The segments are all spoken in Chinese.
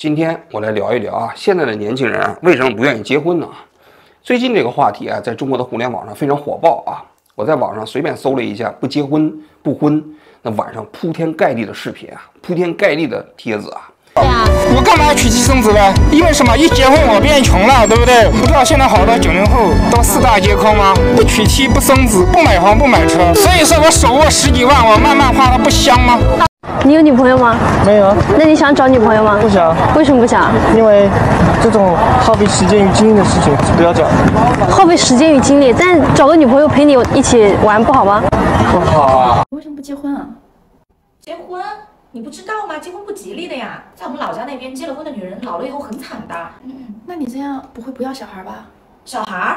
今天我来聊一聊啊，现在的年轻人啊，为什么不愿意结婚呢？最近这个话题啊，在中国的互联网上非常火爆啊。我在网上随便搜了一下不结婚不婚，那晚上铺天盖地的视频啊，铺天盖地的帖子啊。对啊，我干嘛要娶妻生子呢？因为什么？一结婚我变穷了，对不对？不知道现在好多90后都四大皆空吗？不娶妻不生子，不买房不买车，所以说我手握10几万，我慢慢花，它不香吗？你有女朋友吗？没有。那你想找女朋友吗？不想。为什么不想？因为这种耗费时间与精力的事情不要讲。耗费时间与精力，但找个女朋友陪你一起玩不好吗？不好啊。为什么不结婚啊？结婚？你不知道吗？结婚不吉利的呀，在我们老家那边，结了婚的女人老了以后很惨的。那你这样不会不要小孩吧？小孩？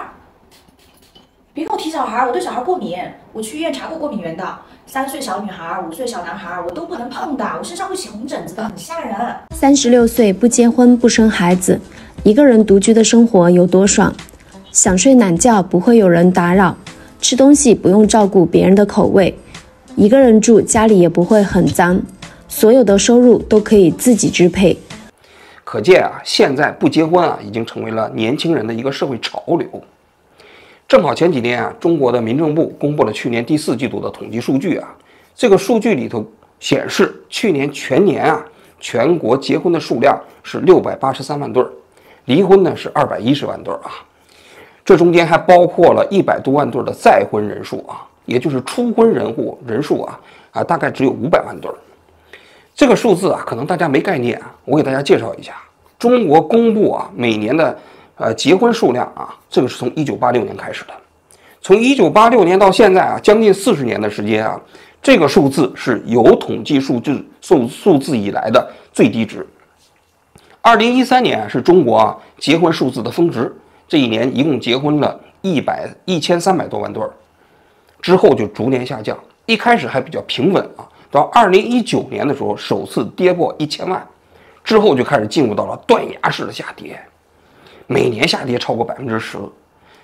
别跟我提小孩，我对小孩过敏，我去医院查过过敏源的。3岁小女孩、5岁小男孩，我都不能碰的，我身上会起红疹子的，很吓人。36岁不结婚不生孩子，一个人独居的生活有多爽？想睡懒觉不会有人打扰，吃东西不用照顾别人的口味，一个人住家里也不会很脏，所有的收入都可以自己支配。可见啊，现在不结婚啊，已经成为了年轻人的一个社会潮流。正好前几天啊，中国的民政部公布了去年第4季度的统计数据啊，这个数据里头显示，去年全年啊，全国结婚的数量是683万对，离婚呢是210万对啊。这中间还包括了100多万对的再婚人数啊，也就是初婚人数啊，大概只有500万对。这个数字啊，可能大家没概念啊，我给大家介绍一下。中国公布啊每年的结婚数量啊，这个是从1986年开始的，从1986年到现在啊，将近40年的时间啊，这个数字是有统计数字以来的最低值。2013年啊，是中国啊结婚数字的峰值，这一年一共结婚了1300多万对，之后就逐年下降，一开始还比较平稳啊，到2019年的时候首次跌破1000万，之后就开始进入到了断崖式的下跌。每年下跌超过10%，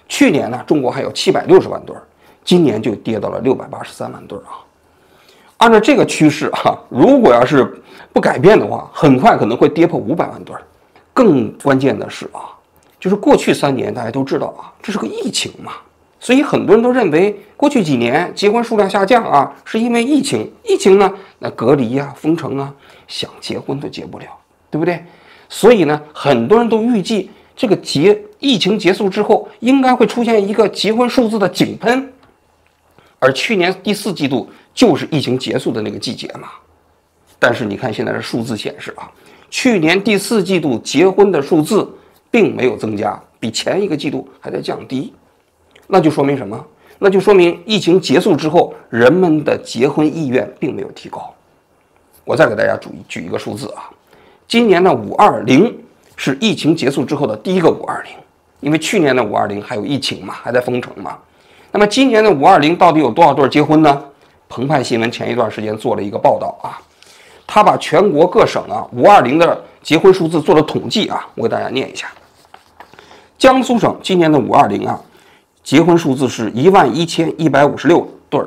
去年呢，中国还有760万对，今年就跌到了683万对啊。按照这个趋势啊，如果要是不改变的话，很快可能会跌破500万对。更关键的是啊，就是过去3年大家都知道啊，这是个疫情嘛，所以很多人都认为过去几年结婚数量下降啊，是因为疫情。疫情呢，那隔离啊、封城啊，想结婚都结不了，对不对？所以呢，很多人都预计这个疫情结束之后，应该会出现一个结婚数字的井喷，而去年第4季度就是疫情结束的那个季节嘛。但是你看现在的数字显示啊，去年第4季度结婚的数字并没有增加，比前一个季度还在降低。那就说明什么？那就说明疫情结束之后，人们的结婚意愿并没有提高。我再给大家举一个数字啊，今年的520。是疫情结束之后的第一个520，因为去年的520还有疫情嘛，还在封城嘛。那么今年的520到底有多少对结婚呢？澎湃新闻前一段时间做了一个报道啊，他把全国各省啊520的结婚数字做了统计啊，我给大家念一下。江苏省今年的520啊，结婚数字是11156对，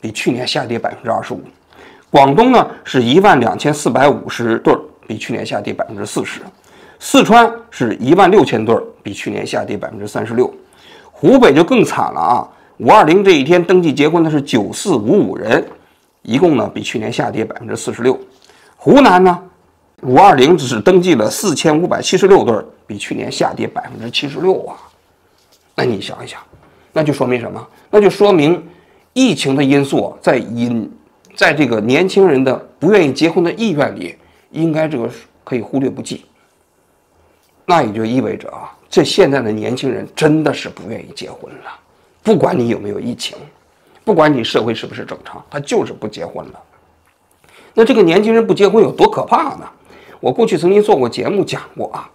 比去年下跌25%。广东呢是12450对，比去年下跌40%。四川是16000对，比去年下跌36%。湖北就更惨了啊，520这一天登记结婚的是9455人，一共呢比去年下跌46%。湖南呢，520只是登记了4576对，比去年下跌76%啊。那你想一想，那就说明什么？那就说明疫情的因素在这个年轻人的不愿意结婚的意愿里，应该这个可以忽略不计。那也就意味着啊，这现在的年轻人真的是不愿意结婚了，不管你有没有疫情，不管你社会是不是正常，他就是不结婚了。那这个年轻人不结婚有多可怕呢？我过去曾经做过节目讲过啊，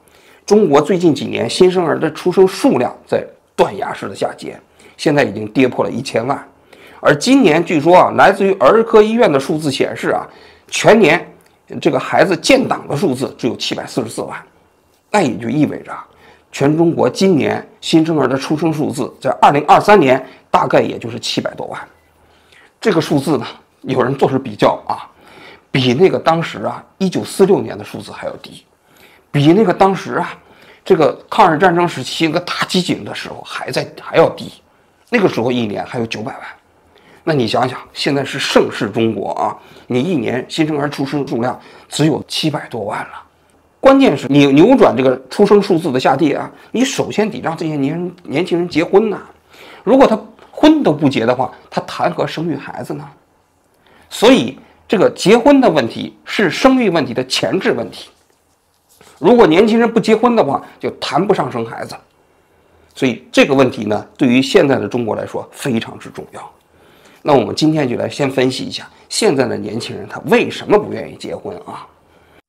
中国最近几年新生儿的出生数量在断崖式的下跌，现在已经跌破了1000万。而今年据说啊，来自于儿科医院的数字显示啊，全年这个孩子建档的数字只有744万。那也就意味着，全中国今年新生儿的出生数字在2023年大概也就是700多万。这个数字呢，有人做出比较啊，比那个当时啊1946年的数字还要低，比那个当时啊，这个抗日战争时期那个大饥馑的时候还要低，那个时候一年还有900万。那你想想，现在是盛世中国啊，你一年新生儿出生数量只有700多万了。关键是你扭转这个出生数字的下跌啊，你首先得让这些年轻人结婚呐。如果他婚都不结的话，他谈何生育孩子呢？所以这个结婚的问题是生育问题的前置问题。如果年轻人不结婚的话，就谈不上生孩子。所以这个问题呢，对于现在的中国来说非常之重要。那我们今天就来先分析一下现在的年轻人他为什么不愿意结婚啊？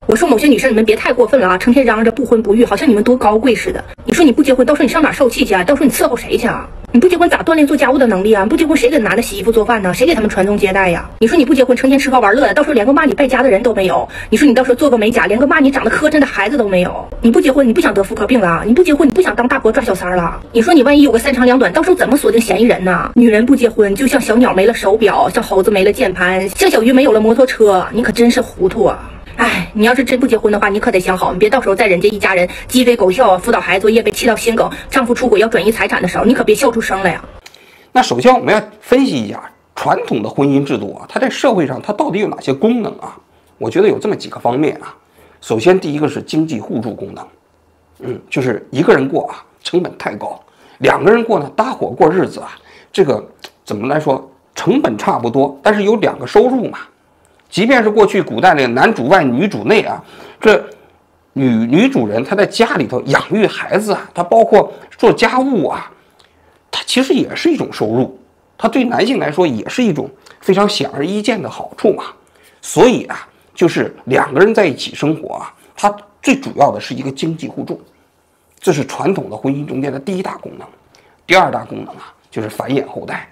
我说某些女生，你们别太过分了啊！成天嚷嚷着不婚不育，好像你们多高贵似的。你说你不结婚，到时候你上哪受气去啊？到时候你伺候谁去啊？你不结婚咋锻炼做家务的能力啊？不结婚谁给男的洗衣服做饭呢？谁给他们传宗接代呀？你说你不结婚，成天吃喝玩乐的，到时候连个骂你败家的人都没有。你说你到时候做个美甲，连个骂你长得磕碜的孩子都没有。你不结婚，你不想得妇科病了？你不结婚，你不想当大婆抓小三了？你说你万一有个3长2短，到时候怎么锁定嫌疑人呢？女人不结婚，就像小鸟没了手表，像猴子没了键盘，像小鱼没有了摩托车，你可真是糊涂啊！哎，你要是真不结婚的话，你可得想好，你别到时候在人家一家人鸡飞狗跳，辅导孩子作业被气到心梗，丈夫出轨要转移财产的时候，你可别笑出声来呀。那首先我们要分析一下传统的婚姻制度啊，它在社会上它到底有哪些功能啊？我觉得有这么几个方面啊。首先第一个是经济互助功能，就是一个人过啊成本太高，2个人过呢搭伙过日子啊，这个怎么来说成本差不多，但是有2个收入嘛。即便是过去古代那个男主外女主内啊，这女主人她在家里头养育孩子啊，她包括做家务啊，它其实也是一种收入，它对男性来说也是一种非常显而易见的好处嘛。所以啊，就是2个人在一起生活啊，它最主要的是一个经济互助，这是传统的婚姻中间的第一大功能。第2大功能啊，就是繁衍后代。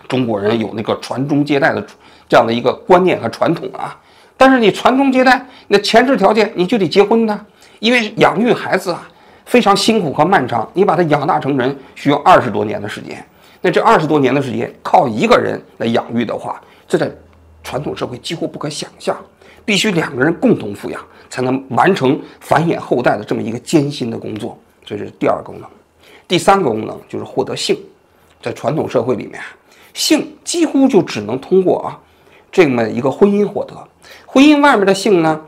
中国人有那个传宗接代的这样的一个观念和传统啊，但是你传宗接代，那前置条件你就得结婚呢，因为养育孩子啊非常辛苦和漫长，你把他养大成人需要20多年的时间，那这20多年的时间靠一个人来养育的话，这在传统社会几乎不可想象，必须2个人共同抚养才能完成繁衍后代的这么一个艰辛的工作，这是第2个功能。第3个功能就是获得性，在传统社会里面，性几乎就只能通过这么一个婚姻获得。婚姻外面的性呢，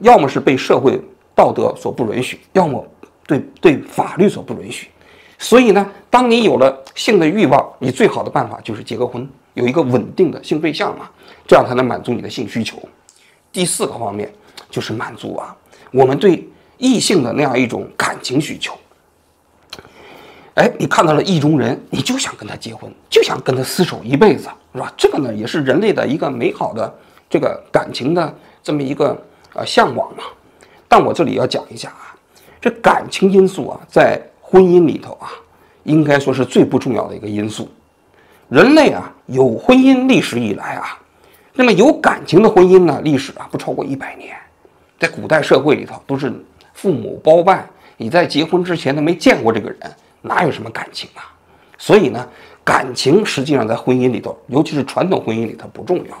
要么是被社会道德所不允许，要么对法律所不允许。所以呢，当你有了性的欲望，你最好的办法就是结个婚，有一个稳定的性对象嘛，这样才能满足你的性需求。第4个方面就是满足我们对异性的那样一种感情需求。你看到了意中人，你就想跟他结婚，就想跟他厮守一辈子，是吧？这个呢，也是人类的一个美好的这个感情的这么一个向往嘛。但我这里要讲一下这感情因素在婚姻里头应该说是最不重要的一个因素。人类有婚姻历史以来那么有感情的婚姻呢，历史不超过100年。在古代社会里头，都是父母包办，你在结婚之前都没见过这个人，哪有什么感情所以呢，感情实际上在婚姻里头，尤其是传统婚姻里头不重要，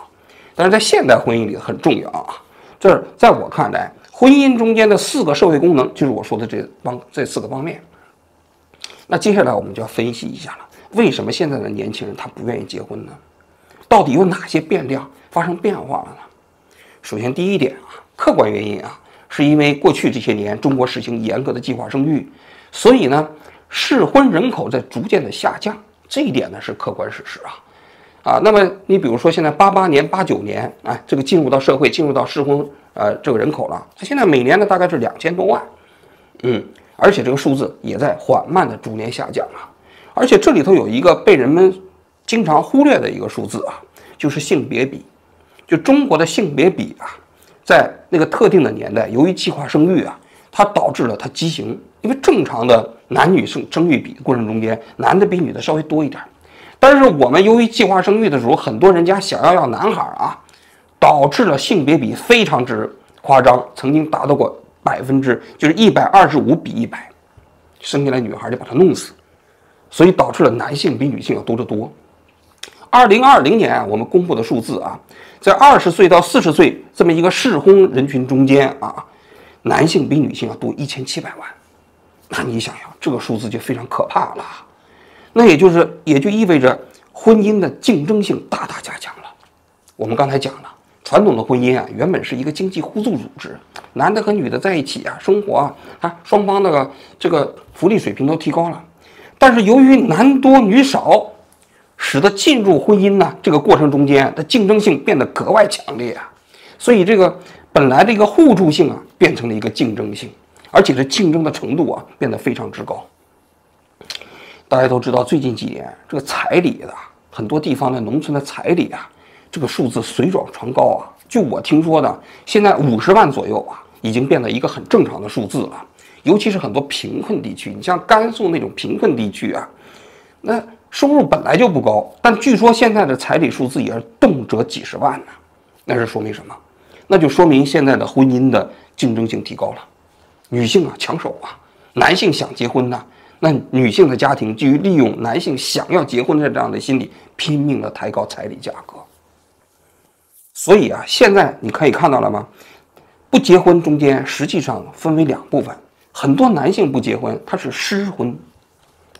但是在现代婚姻里很重要这在我看来，婚姻中间的4个社会功能，就是我说的这4个方面。那接下来我们就要分析一下了，为什么现在的年轻人他不愿意结婚呢？到底有哪些变量发生变化了呢？首先第一点客观原因是因为过去这些年中国实行严格的计划生育，所以呢适婚人口在逐渐的下降，这一点呢是客观事实那么你比如说现在88年、89年这个进入到社会、进入到适婚这个人口了，它现在每年呢大概是2000多万，而且这个数字也在缓慢的逐年下降而且这里头有一个被人们经常忽略的一个数字就是性别比。就中国的性别比在那个特定的年代，由于计划生育它导致了它畸形，因为正常的男女生育比过程中间，男的比女的稍微多一点，但是我们由于计划生育的时候，很多人家想要男孩导致了性别比非常之夸张，曾经达到过就是125比100，生下来女孩就把她弄死，所以导致了男性比女性要多得多。2020年我们公布的数字在20岁到40岁这么一个适婚人群中间男性比女性要多1700万。那你想想，这个数字就非常可怕了。那也就意味着婚姻的竞争性大大加强了。我们刚才讲了，传统的婚姻啊，原本是一个经济互助组织，男的和女的在一起啊，生活啊，双方这个福利水平都提高了。但是由于男多女少，使得进入婚姻呢这个过程中间的竞争性变得格外强烈啊，所以这个本来的一个互助性啊，变成了一个竞争性，而且这竞争的程度啊，变得非常之高。大家都知道，最近几年这个彩礼的很多地方的农村的彩礼啊，这个数字水涨船高啊。就我听说的，现在50万左右啊，已经变得一个很正常的数字了。尤其是很多贫困地区，你像甘肃那种贫困地区啊，那收入本来就不高，但据说现在的彩礼数字也是动辄几十万呢。那是说明什么？那就说明现在的婚姻的竞争性提高了，女性啊抢手啊，男性想结婚呢。那女性的家庭基于利用男性想要结婚的这样的心理，拼命的抬高彩礼价格。所以啊，现在你可以看到了吗？不结婚中间实际上分为2部分，很多男性不结婚，他是失婚。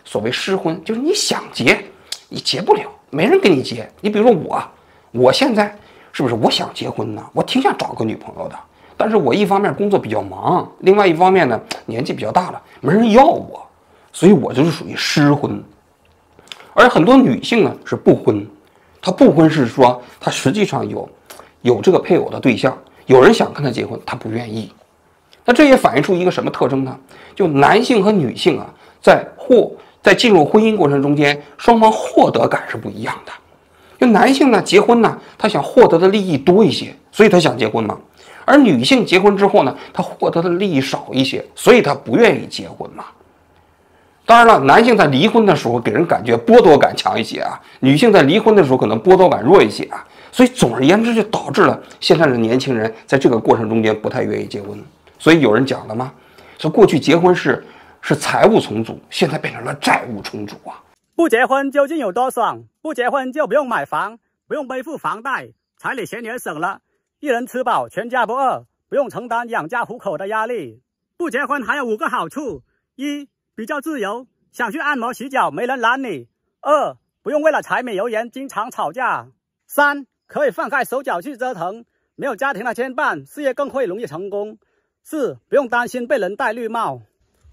所谓失婚，就是你想结，你结不了，没人跟你结。你比如说我现在是不是我想结婚呢？我挺想找个女朋友的，但是我一方面工作比较忙，另外一方面呢年纪比较大了，没人要我。所以我就是属于失婚。而很多女性呢是不婚，她不婚是说她实际上有这个配偶的对象，有人想跟她结婚，她不愿意。那这也反映出一个什么特征呢？就男性和女性啊，在进入婚姻过程中间，双方获得感是不一样的。就男性呢结婚呢，他想获得的利益多一些，所以他想结婚嘛。而女性结婚之后呢，她获得的利益少一些，所以她不愿意结婚嘛。当然了，男性在离婚的时候给人感觉剥夺感强一些啊，女性在离婚的时候可能剥夺感弱一些啊，所以总而言之就导致了现在的年轻人在这个过程中间不太愿意结婚。所以有人讲了吗？说过去结婚是财务重组，现在变成了债务重组啊。不结婚究竟有多爽？不结婚就不用买房，不用背负房贷，彩礼钱也省了，一人吃饱全家不饿，不用承担养家糊口的压力。不结婚还有5个好处：一、比较自由，想去按摩洗脚没人拦你； 2、不用为了柴米油盐经常吵架； 3、可以放开手脚去折腾，没有家庭的牵绊，事业更会容易成功； 4、不用担心被人戴绿帽；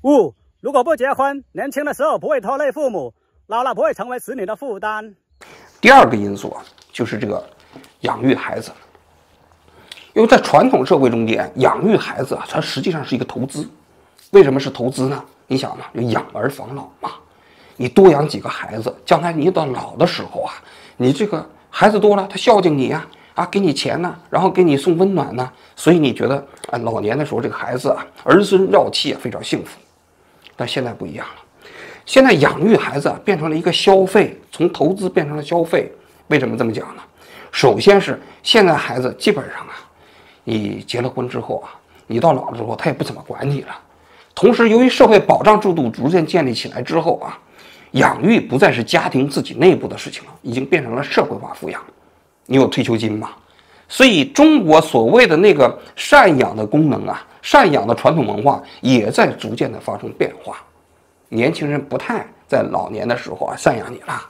5、如果不结婚，年轻的时候不会拖累父母，老了不会成为子女的负担。第2个因素啊，就是这个养育孩子。因为在传统社会中间，养育孩子啊，它实际上是一个投资。为什么是投资呢？你想嘛，就养儿防老嘛。你多养几个孩子，将来你到老的时候啊，你这个孩子多了，他孝敬你呀，给你钱呢，然后给你送温暖呢，所以你觉得老年的时候这个孩子啊，儿孙绕膝啊，非常幸福。但现在不一样了，现在养育孩子变成了一个消费，从投资变成了消费。为什么这么讲呢？首先是现在孩子基本上啊，你结了婚之后啊，你到老了之后他也不怎么管你了。同时，由于社会保障制度逐渐建立起来之后啊，养育不再是家庭自己内部的事情了，已经变成了社会化抚养。你有退休金吗？所以中国所谓的那个赡养的功能啊，赡养的传统文化也在逐渐的发生变化。年轻人不太在老年的时候赡养你了。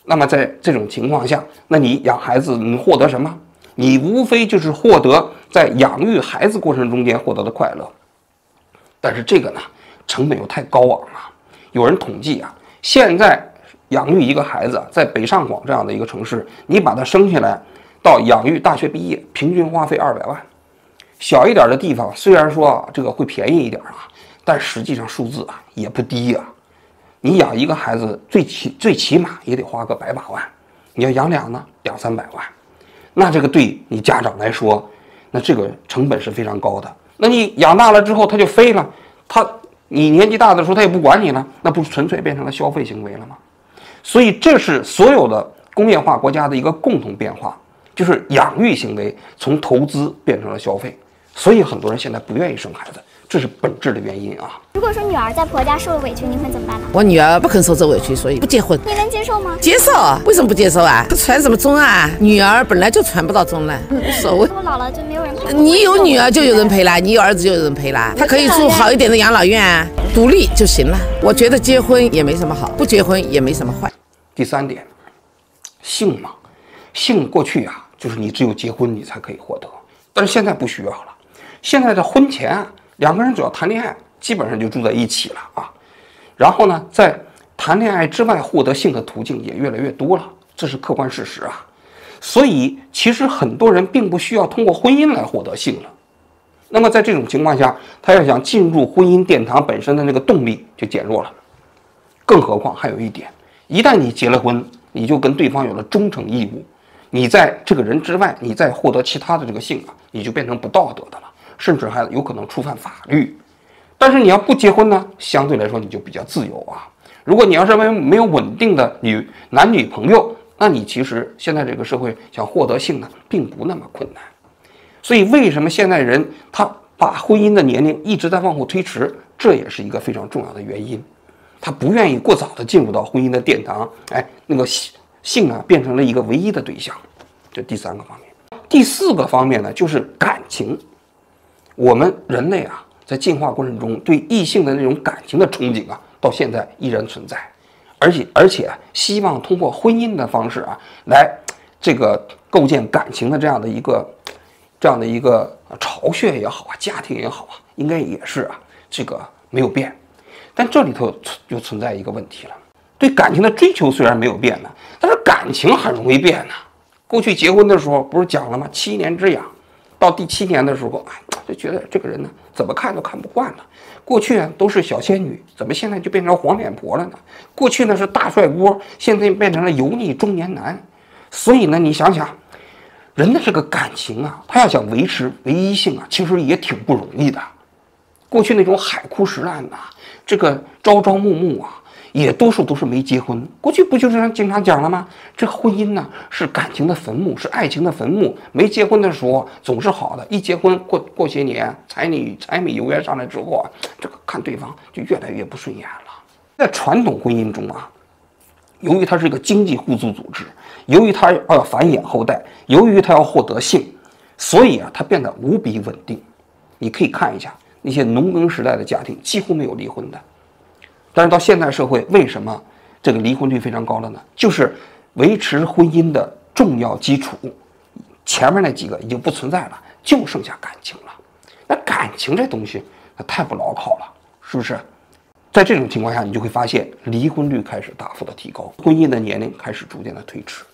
那么在这种情况下，那你养孩子你获得什么？你无非就是获得在养育孩子过程中间获得的快乐。但是这个呢，成本又太高昂了。有人统计啊，现在养育一个孩子，在北上广这样的一个城市，你把他生下来到养育大学毕业，平均花费200万。小一点的地方虽然说这个会便宜一点啊，但实际上数字啊也不低啊。你养一个孩子最起码也得花个100把万，你要养俩呢，200-300万。那这个对你家长来说，那这个成本是非常高的。那你养大了之后他就飞了，你年纪大的时候他也不管你了，那不是纯粹变成了消费行为了吗？所以这是所有的工业化国家的一个共同变化，就是养育行为从投资变成了消费。所以很多人现在不愿意生孩子，这是本质的原因啊。如果说女儿在婆家受了委屈，您会怎么办呢？我女儿不肯受这委屈，所以不结婚。你能接受吗？接受，为什么不接受啊？她传什么宗啊？女儿本来就传不到宗了，无所谓。我老了就没有人陪你有女儿就有人陪啦，你有儿子就有人陪啦，他可以住好一点的养老院，独立就行了。我觉得结婚也没什么好，不结婚也没什么坏。第3点，性嘛，性过去啊，就是你只有结婚你才可以获得，但是现在不需要了。现在的婚前啊，2个人只要谈恋爱，基本上就住在一起了啊。然后呢，在谈恋爱之外获得性的途径也越来越多了，这是客观事实啊。所以其实很多人并不需要通过婚姻来获得性了。那么在这种情况下，他要想进入婚姻殿堂本身的那个动力就减弱了。更何况还有一点，一旦你结了婚，你就跟对方有了忠诚义务，你在这个人之外，你再获得其他的这个性啊，你就变成不道德的了，甚至还有可能触犯法律。但是你要不结婚呢，相对来说你就比较自由啊。如果你要是没有稳定的男女朋友，那你其实现在这个社会想获得性呢，并不那么困难。所以为什么现在人他把婚姻的年龄一直在往后推迟，这也是一个非常重要的原因。他不愿意过早的进入到婚姻的殿堂，那个性啊变成了一个唯一的对象。这第3个方面。第4个方面呢，就是感情。我们人类啊，在进化过程中对异性的那种感情的憧憬啊，到现在依然存在。而且希望通过婚姻的方式啊，来这个构建感情的这样的一个巢穴也好啊，家庭也好啊，应该也是啊，这个没有变。但这里头就存在一个问题了，对感情的追求虽然没有变呢，但是感情很容易变呢。过去结婚的时候不是讲了吗？7年之痒，到第7年的时候，就觉得这个人呢，怎么看都看不惯了。过去啊都是小仙女，怎么现在就变成黄脸婆了呢？过去呢是大帅锅，现在变成了油腻中年男。所以呢，你想想，人的这个感情啊，他要想维持唯一性啊，其实也挺不容易的。过去那种海枯石烂呐，这个朝朝暮暮啊，也多数都是没结婚。过去不就是经常讲了吗？这婚姻呢是感情的坟墓，是爱情的坟墓。没结婚的时候总是好的，一结婚过些年，柴米油盐上来之后啊，这个看对方就越来越不顺眼了。在传统婚姻中啊，由于它是一个经济互助组织，由于它要繁衍后代，由于它要获得性，所以啊，它变得无比稳定。你可以看一下那些农耕时代的家庭，几乎没有离婚的。但是到现代社会，为什么这个离婚率非常高了呢？就是维持婚姻的重要基础，前面那几个已经不存在了，就剩下感情了。那感情这东西，那太不牢靠了，是不是？在这种情况下，你就会发现离婚率开始大幅的提高，婚姻的年龄开始逐渐的推迟。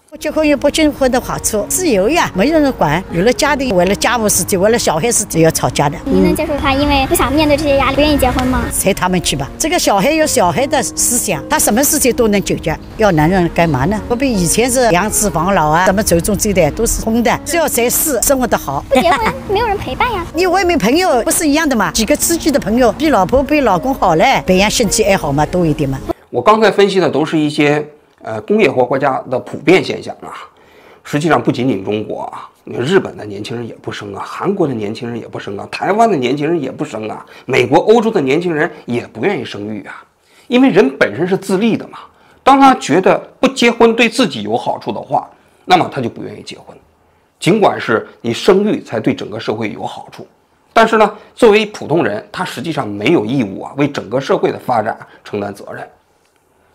不结婚有不结婚的好处，自由呀，没人管。有了家庭，为了家务事情，为了小孩事情要吵架的。您能接受他因为不想面对这些压力，不愿意结婚吗？随他们去吧。这个小孩有小孩的思想，他什么事情都能解决。要男人干嘛呢？不比以前是养子防老啊，什么走中这代都是空的，只要在世生活得好。不结婚没有人陪伴呀。你外面朋友不是一样的吗？几个知己的朋友比老婆比老公好嘞，培养兴趣爱好嘛多一点嘛。我刚才分析的都是一些工业化国家的普遍现象啊。实际上不仅仅中国啊，日本的年轻人也不生啊，韩国的年轻人也不生啊，台湾的年轻人也不生啊，美国、欧洲的年轻人也不愿意生育啊。因为人本身是自立的嘛，当他觉得不结婚对自己有好处的话，那么他就不愿意结婚。尽管是你生育才对整个社会有好处，但是呢，作为普通人，他实际上没有义务啊为整个社会的发展承担责任。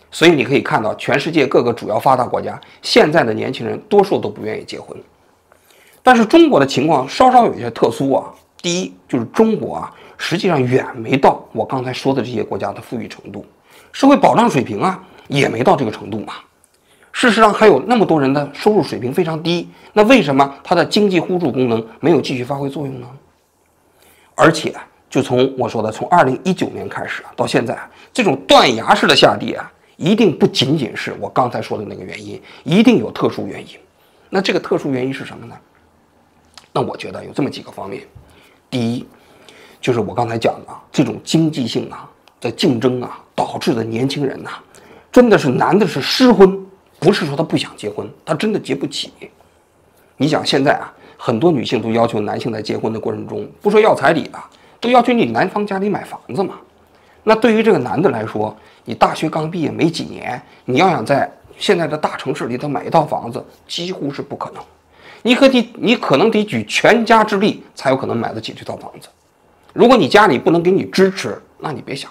所以你可以看到，全世界各个主要发达国家现在的年轻人多数都不愿意结婚。但是中国的情况稍稍有一些特殊啊。第一，就是中国啊，实际上远没到我刚才说的这些国家的富裕程度，社会保障水平啊也没到这个程度嘛。事实上，还有那么多人的收入水平非常低，那为什么它的经济互助功能没有继续发挥作用呢？而且，就从我说的，从2019年开始到现在，这种断崖式的下跌啊，一定不仅仅是我刚才说的那个原因，一定有特殊原因。那这个特殊原因是什么呢？那我觉得有这么几个方面。第一，就是我刚才讲的这种经济性啊的竞争啊导致的年轻人呐，真的是男的是失婚，不是说他不想结婚，他真的结不起。你想现在啊，很多女性都要求男性在结婚的过程中，不说要彩礼了，都要求你男方家里买房子嘛。那对于这个男的来说，你大学刚毕业没几年，你要想在现在的大城市里头买一套房子，几乎是不可能。你可能得举全家之力才有可能买得起这套房子。如果你家里不能给你支持，那你别想。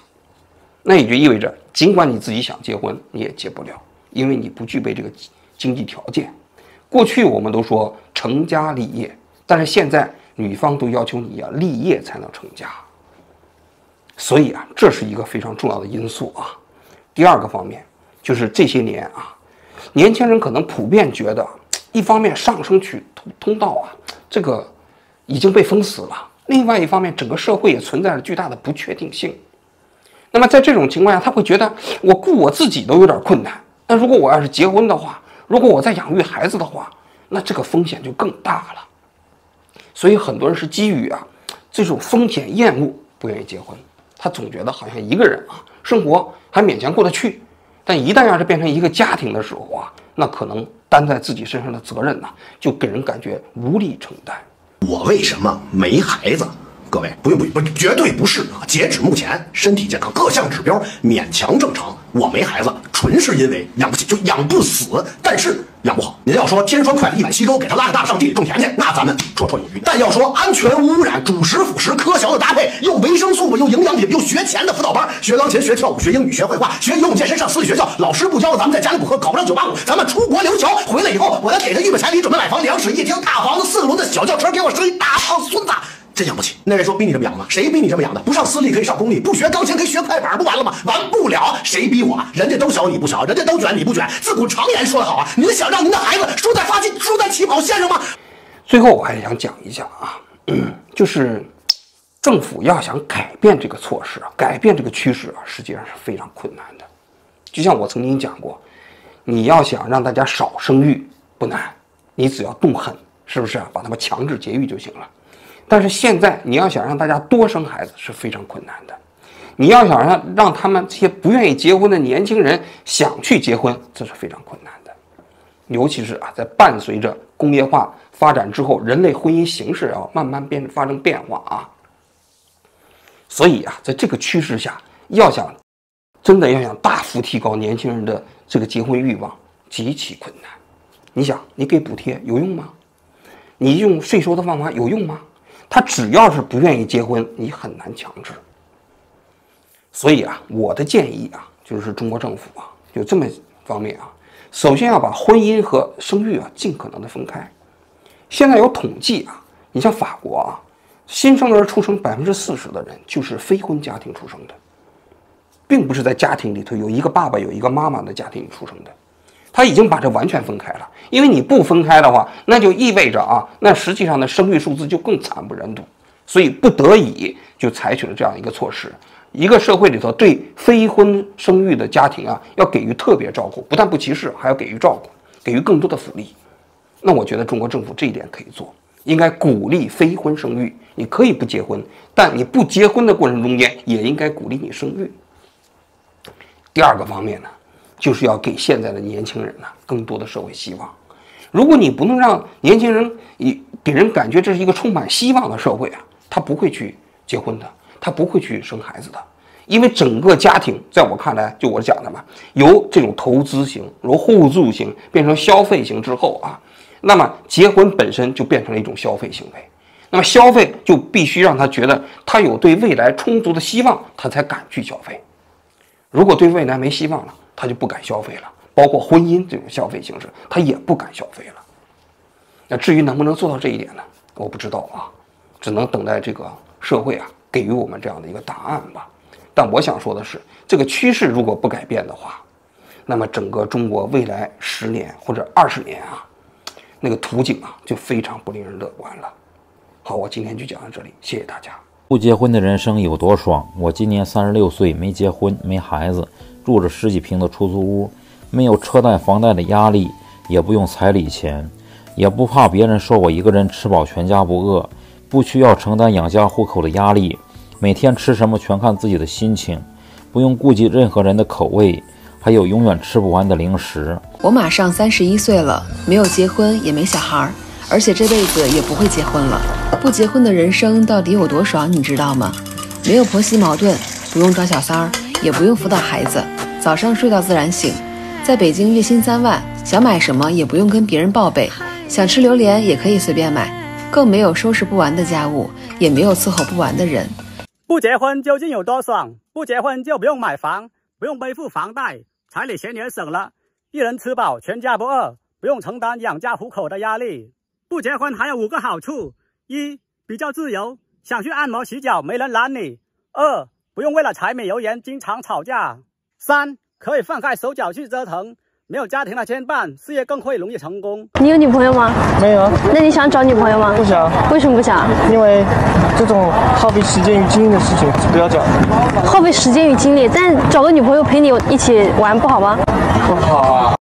那也就意味着，尽管你自己想结婚，你也结不了，因为你不具备这个经济条件。过去我们都说成家立业，但是现在女方都要求你要立业才能成家。所以啊，这是一个非常重要的因素啊。第二个方面就是这些年啊，年轻人可能普遍觉得，一方面上升通道啊，这个已经被封死了；另外一方面，整个社会也存在着巨大的不确定性。那么在这种情况下，他会觉得我顾我自己都有点困难，那如果我要是结婚的话，如果我再养育孩子的话，那这个风险就更大了。所以很多人是基于这种风险厌恶不愿意结婚，他总觉得好像一个人生活还勉强过得去，但一旦要是变成一个家庭的时候那可能担在自己身上的责任就给人感觉无力承担。我为什么没孩子？各位不，绝对不是啊！截止目前，身体健康各项指标勉强正常。我没孩子，纯是因为养不起，就养不死，但是养不好。您要说煎涮筷子一碗稀粥，给他拉个大上地里种田去，那咱们绰绰有余。但要说安全无污染、主食辅食科学的搭配，又维生素又营养品，又学前的辅导班，学钢琴、学跳舞、学英语、学绘画、学游泳健身，上私立学校，老师不教的，咱们在家里补课，考不上985，咱们出国留侨，回来以后，我要给他预备彩礼，准备买房，2室1厅大房子，4个轮子小轿车，给我生一大胖孙子。真养不起。那人说逼你这么养吗？谁逼你这么养的？不上私立可以上公立，不学钢琴可以学快板，不完了吗？完不了，谁逼我？人家都小你不小，人家都卷你不卷。自古常言说得好您想让您的孩子输在发起，输在起跑线上吗？最后我还想讲一下就是政府要想改变这个措施改变这个趋势实际上是非常困难的。就像我曾经讲过，你要想让大家少生育不难，你只要动狠，是不是把他们强制节育就行了？但是现在你要想让大家多生孩子是非常困难的，你要想让他们这些不愿意结婚的年轻人想去结婚，这是非常困难的。尤其是在伴随着工业化发展之后，人类婚姻形式要慢慢发生变化所以在这个趋势下，真的要想大幅提高年轻人的这个结婚欲望，极其困难。你想，你给补贴有用吗？你用税收的方法有用吗？他只要是不愿意结婚，你很难强制。所以我的建议就是中国政府有这么方面首先要把婚姻和生育尽可能的分开。现在有统计你像法国新生儿出生40%的人就是非婚家庭出生的，并不是在家庭里头有一个爸爸有一个妈妈的家庭里出生的。他已经把这完全分开了，因为你不分开的话，那就意味着那实际上的生育数字就更惨不忍睹。所以不得已就采取了这样一个措施，一个社会里头对非婚生育的家庭要给予特别照顾，不但不歧视，还要给予照顾，给予更多的福利。那我觉得中国政府这一点可以做，应该鼓励非婚生育。你可以不结婚，但你不结婚的过程中间也应该鼓励你生育。第二个方面呢，就是要给现在的年轻人更多的社会希望。如果你不能让年轻人给人感觉这是一个充满希望的社会他不会去结婚的，他不会去生孩子的。因为整个家庭在我看来，就我讲的嘛，由这种投资型由互助型变成消费型之后那么结婚本身就变成了一种消费行为。那么消费就必须让他觉得他有对未来充足的希望，他才敢去消费。如果对未来没希望了，他就不敢消费了，包括婚姻这种消费形式，他也不敢消费了。那至于能不能做到这一点呢？我不知道只能等待这个社会给予我们这样的一个答案吧。但我想说的是，这个趋势如果不改变的话，那么整个中国未来10年或者20年那个图景就非常不令人乐观了。好，我今天就讲到这里，谢谢大家。不结婚的人生有多爽？我今年36岁，没结婚，没孩子，住着10几平的出租屋，没有车贷房贷的压力，也不用彩礼钱，也不怕别人说我一个人吃饱全家不饿，不需要承担养家糊口的压力，每天吃什么全看自己的心情，不用顾及任何人的口味，还有永远吃不完的零食。我马上31岁了，没有结婚，也没小孩，而且这辈子也不会结婚了。不结婚的人生到底有多爽，你知道吗？没有婆媳矛盾，不用抓小三儿，也不用辅导孩子，早上睡到自然醒。在北京月薪3万，想买什么也不用跟别人报备，想吃榴莲也可以随便买，更没有收拾不完的家务，也没有伺候不完的人。不结婚究竟有多爽？不结婚就不用买房，不用背负房贷，彩礼钱也省了，一人吃饱全家不饿，不用承担养家糊口的压力。不结婚还有5个好处：一、比较自由，想去按摩洗脚没人拦你；二、不用为了柴米油盐经常吵架；三、可以放开手脚去折腾，没有家庭的牵绊，事业更会容易成功。你有女朋友吗？没有。那你想找女朋友吗？不想。为什么不想？因为这种耗费时间与精力的事情不要讲。耗费时间与精力，但找个女朋友陪你一起玩不好吗？不好啊。